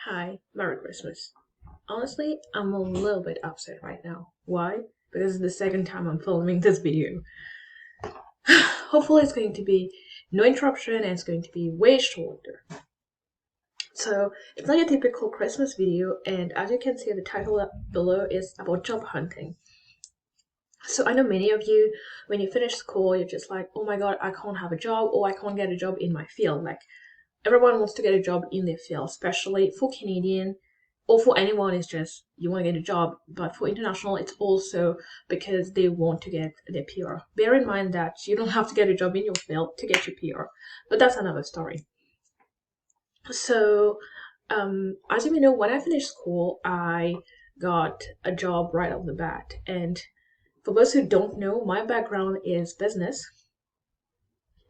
Hi, Merry Christmas. Honestly, I'm a little bit upset right now. Why? Because it's the second time I'm filming this video. Hopefully, it's going to be no interruption and it's going to be way shorter. So, it's not your typical Christmas video, and as you can see, the title up below is about job hunting. So, I know many of you, when you finish school, you're just like, oh my god, I can't have a job, or I can't get a job in my field. Like, everyone wants to get a job in their field, especially for Canadian or for anyone. It's just you want to get a job, but for international it's also because they want to get their PR. Bear in mind that you don't have to get a job in your field to get your PR, but that's another story. So as you may know, when I finished school I got a job right off the bat. And for those who don't know, my background is business,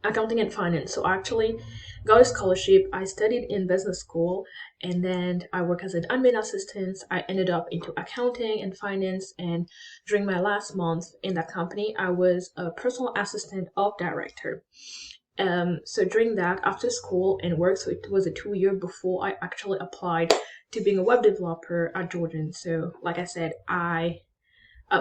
accounting and finance. So I actually got a scholarship. I studied in business school, and then I work as an admin assistant. I ended up into accounting and finance, and during my last month in that company I was a personal assistant of director. So during that, after school and work, so it was a 2 year before I actually applied to being a web developer at Georgian. So like I said,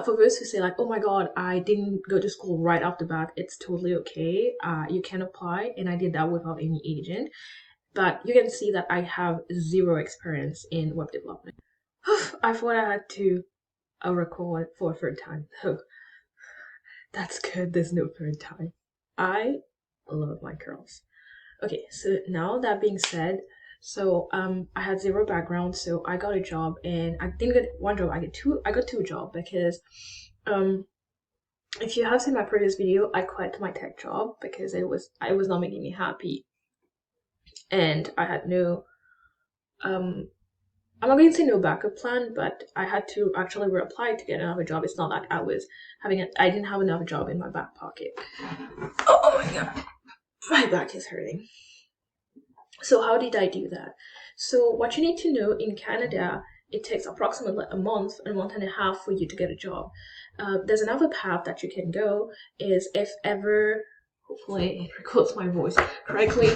for those who say like, oh my god, I didn't go to school right off the bat, it's totally okay. You can apply, and I did that without any agent. But you can see that I have zero experience in web development. I thought I had to record for a third time. Oh, that's good. There's no third time. I love my girls. Okay, so now that being said, so I had zero background, so I got a job, and I didn't get one job. I got two jobs because um if you have seen my previous video, I quit my tech job because it was not making me happy, and I had no um I'm not going to say no backup plan, but I had to actually reapply to get another job. It's not like I didn't have another job in my back pocket. Oh my god, my back is hurting. So how did I do that? So what you need to know, in Canada, it takes approximately a month and a half for you to get a job. There's another path that you can go, is if ever, hopefully it records my voice correctly,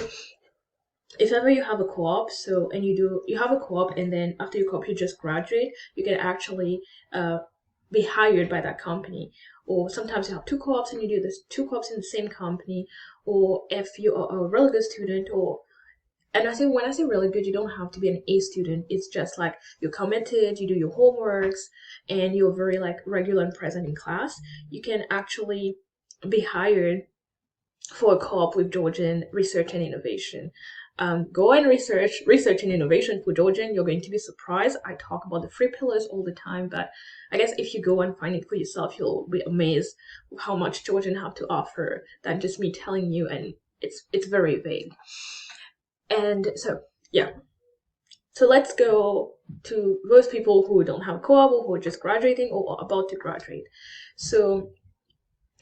if ever you have a co-op, so and you have a co-op, and then after your co-op you just graduate, you can actually be hired by that company. Or sometimes you have two co-ops and you do this two co-ops in the same company. Or if you are a really good student, or and when I say really good, you don't have to be an A student. It's just like you're committed, you do your homeworks, and you're very like regular and present in class. You can actually be hired for a co-op with Georgian Research and Innovation. Go and research and innovation for Georgian. You're going to be surprised. I talk about the three pillars all the time, but I guess if you go and find it for yourself, you'll be amazed how much Georgian have to offer than just me telling you, and it's very vague. And so yeah. So let's go to those people who don't have a co-op, or who are just graduating or about to graduate. So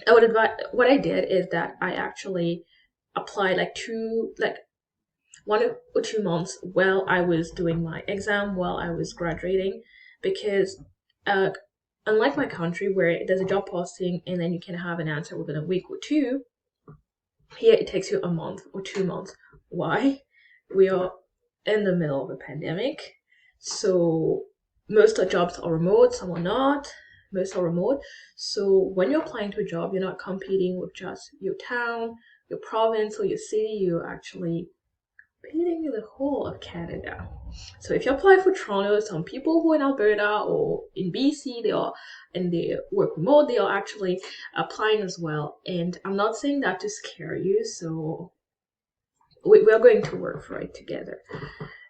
I would advise, what I did is that I actually applied like 1 or 2 months while I was doing my exam, while I was graduating, because uh, unlike my country where there's a job posting and then you can have an answer within a week or two, here it takes you a month or 2 months. Why? We are in the middle of a pandemic, so most of the jobs are remote, some are not. Most are remote. So when you're applying to a job, you're not competing with just your town, your province, or your city. You're actually competing in the whole of Canada. So if you apply for Toronto, some people who are in Alberta or in BC, they work remote, they are actually applying as well. And I'm not saying that to scare you, so we're going to work for it together.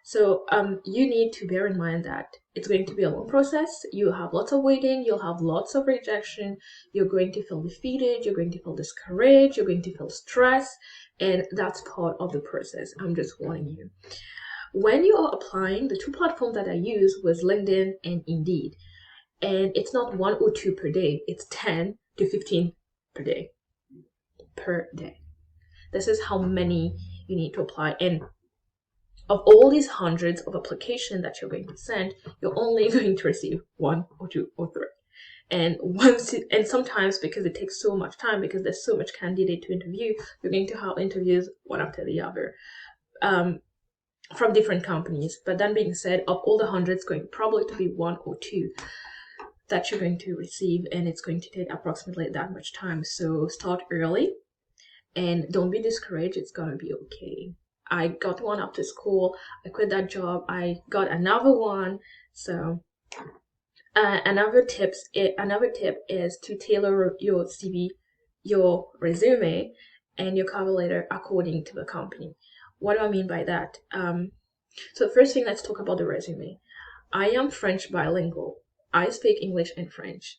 So you need to bear in mind that it's going to be a long process. You have lots of waiting, you'll have lots of rejection, you're going to feel defeated, you're going to feel discouraged, you're going to feel stressed, and that's part of the process. I'm just warning you. When you are applying, the two platforms that I used was LinkedIn and Indeed. And it's not 1 or 2 per day, it's 10 to 15 per day. Per day. This is how many you need to apply. And of all these hundreds of applications that you're going to send, you're only going to receive 1 or 2 or 3. And sometimes, because it takes so much time, because there's so much candidate to interview, you're going to have interviews one after the other. from different companies. But that being said, of all the hundreds, going probably to be one or two that you're going to receive, and it's going to take approximately that much time. So start early and don't be discouraged. It's gonna be okay. I got one after school. I quit that job. I got another one. So another tip is to tailor your CV, your resume, and your cover letter according to the company. What do I mean by that? So first thing, let's talk about the resume. I am French bilingual. I speak English and French,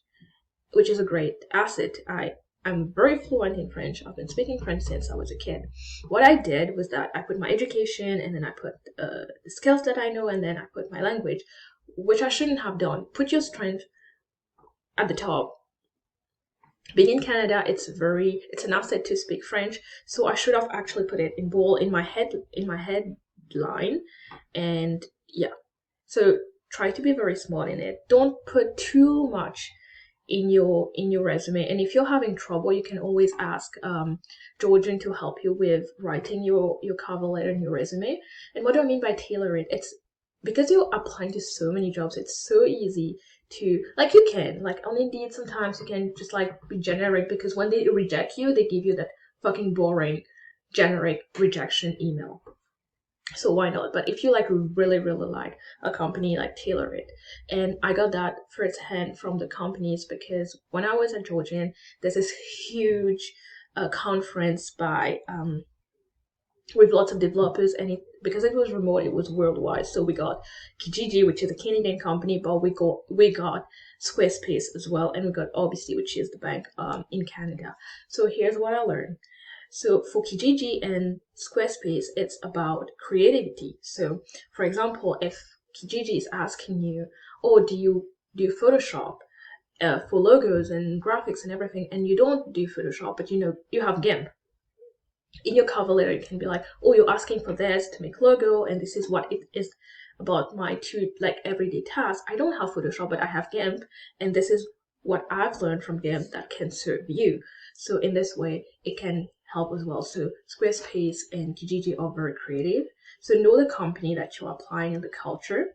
which is a great asset. I'm very fluent in French. I've been speaking French since I was a kid. What I did was that I put my education, and then I put the skills that I know, and then I put my language, which I shouldn't have done. Put your strength at the top. Being in Canada, it's an asset to speak French, so I should have actually put it in bold in my headline, and yeah. So try to be very smart in it. Don't put too much in your resume. And if you're having trouble, you can always ask Georgian to help you with writing your cover letter and your resume. And what do I mean by tailor it? It's because you're applying to so many jobs, it's so easy to, like, you can, like, on Indeed, sometimes you can just like be generic, because when they reject you, they give you that fucking boring generic rejection email. So why not? But if you like really like a company, like, tailor it. And I got that firsthand from the companies, because when I was at Georgian, there's this huge conference by with lots of developers, and because it was remote, it was worldwide. So we got Kijiji, which is a Canadian company, but we got Squarespace as well, and we got obviously, which is the bank in Canada. So here's what I learned. So for Kijiji and Squarespace, it's about creativity. So for example, if Kijiji is asking you, oh, do you do Photoshop for logos and graphics and everything, and you don't do Photoshop, but you have GIMP, in your cover letter, you can be like, oh, you're asking for this to make logo, and this is what it is about my two, like, everyday tasks. I don't have Photoshop, but I have GIMP, and this is what I've learned from GIMP that can serve you. So in this way, it can help as well. So Squarespace and Kijiji are very creative. So know the company that you're applying and the culture.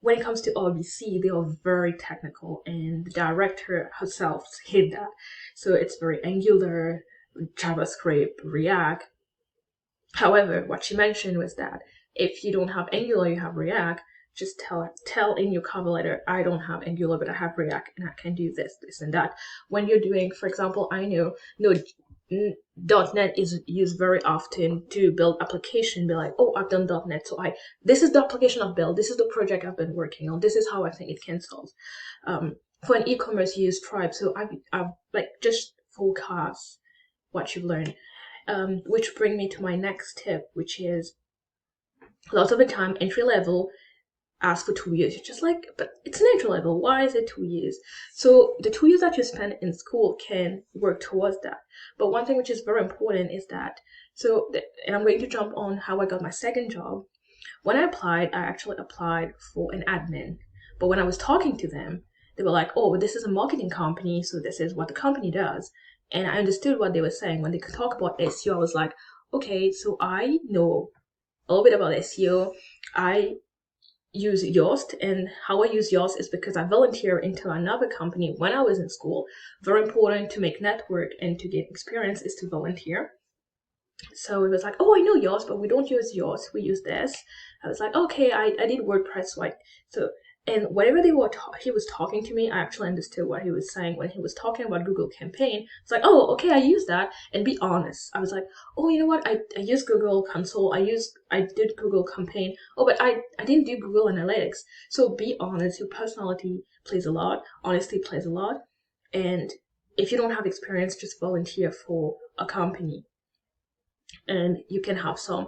When it comes to RBC, they are very technical, and the director herself hid that. So it's very Angular, JavaScript, React. However, what she mentioned was that if you don't have Angular, you have React, just tell in your cover letter, I don't have Angular, but I have React, and I can do this, this, and that. When you're doing, for example, I know .NET is used very often to build application. Be like, oh, I've done .NET, so this is the application I've built, this is the project I've been working on, this is how I think it can solve. For an e-commerce, you use Stripe, so I've like, just forecast what you've learned. Which bring me to my next tip, which is, lots of the time, entry level ask for 2 years. You're just like, but it's an entry level. Why is it 2 years? So the 2 years that you spend in school can work towards that. But one thing which is very important is that, and I'm going to jump on how I got my second job. When I applied, I actually applied for an admin. But when I was talking to them, they were like, oh, this is a marketing company, so this is what the company does. And I understood what they were saying. When they could talk about SEO, I was like, okay, so I know a little bit about SEO. I use Yoast, and how I use Yoast is because I volunteer into another company when I was in school. Very important to make network and to gain experience is to volunteer. So it was like, oh, I know Yoast, but we don't use Yoast, we use this. I was like, okay, I did WordPress, so and whatever he was talking to me, I actually understood what he was saying. When he was talking about Google Campaign, it's like, oh, okay, I use that. And be honest. I was like, oh, you know what? I use Google Console. I did Google Campaign. Oh, but I didn't do Google Analytics. So be honest. Your personality plays a lot. Honesty plays a lot. And if you don't have experience, just volunteer for a company, and you can have some.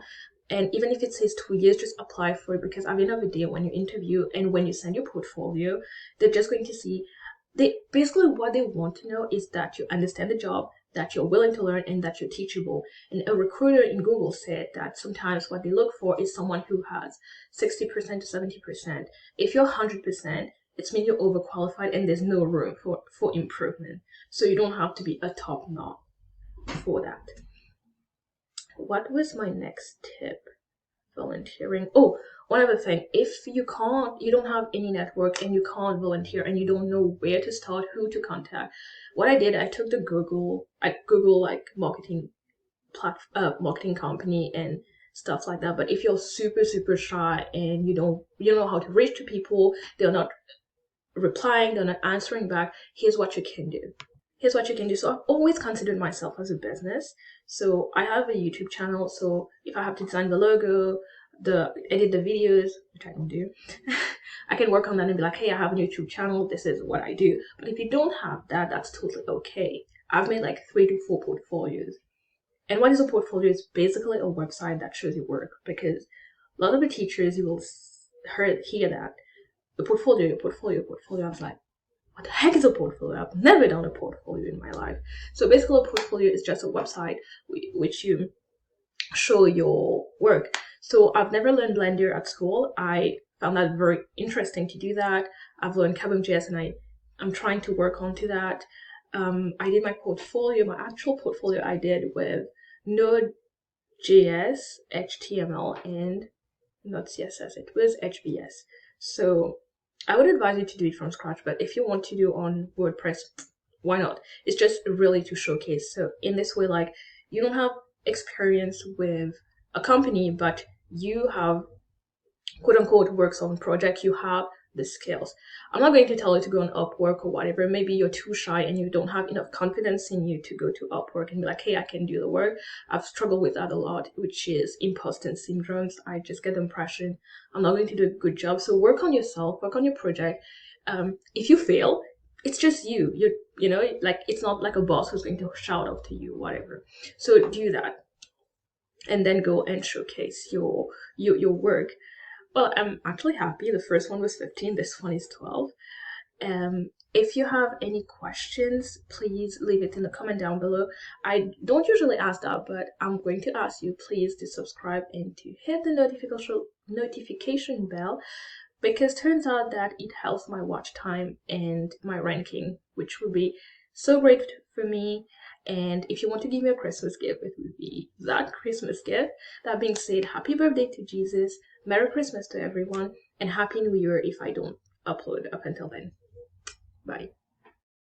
And even if it says 2 years, just apply for it, because at the end of the day, when you interview and when you send your portfolio, they're just going to see, basically what they want to know is that you understand the job, that you're willing to learn, and that you're teachable. And a recruiter in Google said that sometimes what they look for is someone who has 60% to 70%. If you're 100%, it's means you're overqualified and there's no room for improvement. So you don't have to be a top notch for that. What was my next tip? volunteering. Oh, one other thing, if you don't have any network and you can't volunteer and you don't know where to start, who to contact, what I did, I took I Google like marketing company and stuff like that. But if you're super shy and you don't know how to reach to people, they're not replying, they're not answering back, here's what you can do. So I've always considered myself as a business. So I have a YouTube channel. So if I have to design the logo, the edit the videos, which I don't do, I can work on that and be like, hey, I have a YouTube channel. This is what I do. But if you don't have that, that's totally okay. I've made like 3 to 4 portfolios. And what is a portfolio? It's basically a website that shows your work, because a lot of the teachers, you will hear that your portfolio. I was like, what the heck is a portfolio? I've never done a portfolio in my life. So basically, a portfolio is just a website which you show your work. So I've never learned Blender at school. I found that very interesting to do that. I've learned Kabum.js and I'm trying to work onto that. I did my actual portfolio I did with Node.js, HTML, and not CSS. It was HBS. So I would advise you to do it from scratch, but if you want to do on WordPress, why not? It's just really to showcase. So in this way, like, you don't have experience with a company, but you have quote unquote works on project, you have the skills. I'm not going to tell you to go on Upwork or whatever. Maybe you're too shy and you don't have enough confidence in you to go to Upwork and be like, hey, I can do the work. I've struggled with that a lot, which is imposter syndromes. I just get the impression I'm not going to do a good job. So work on yourself, work on your project. If you fail, it's just you know, like, it's not like a boss who's going to shout out to you, whatever. So do that and then go and showcase your work. Well, I'm actually happy. The first one was 15, this one is 12. If you have any questions, please leave it in the comment down below. I don't usually ask that, but I'm going to ask you please to subscribe and to hit the notification bell, because turns out that it helps my watch time and my ranking, which would be so great for me. And if you want to give me a Christmas gift, it would be that Christmas gift. That being said, happy birthday to Jesus, Merry Christmas to everyone, and Happy New Year if I don't upload up until then. Bye.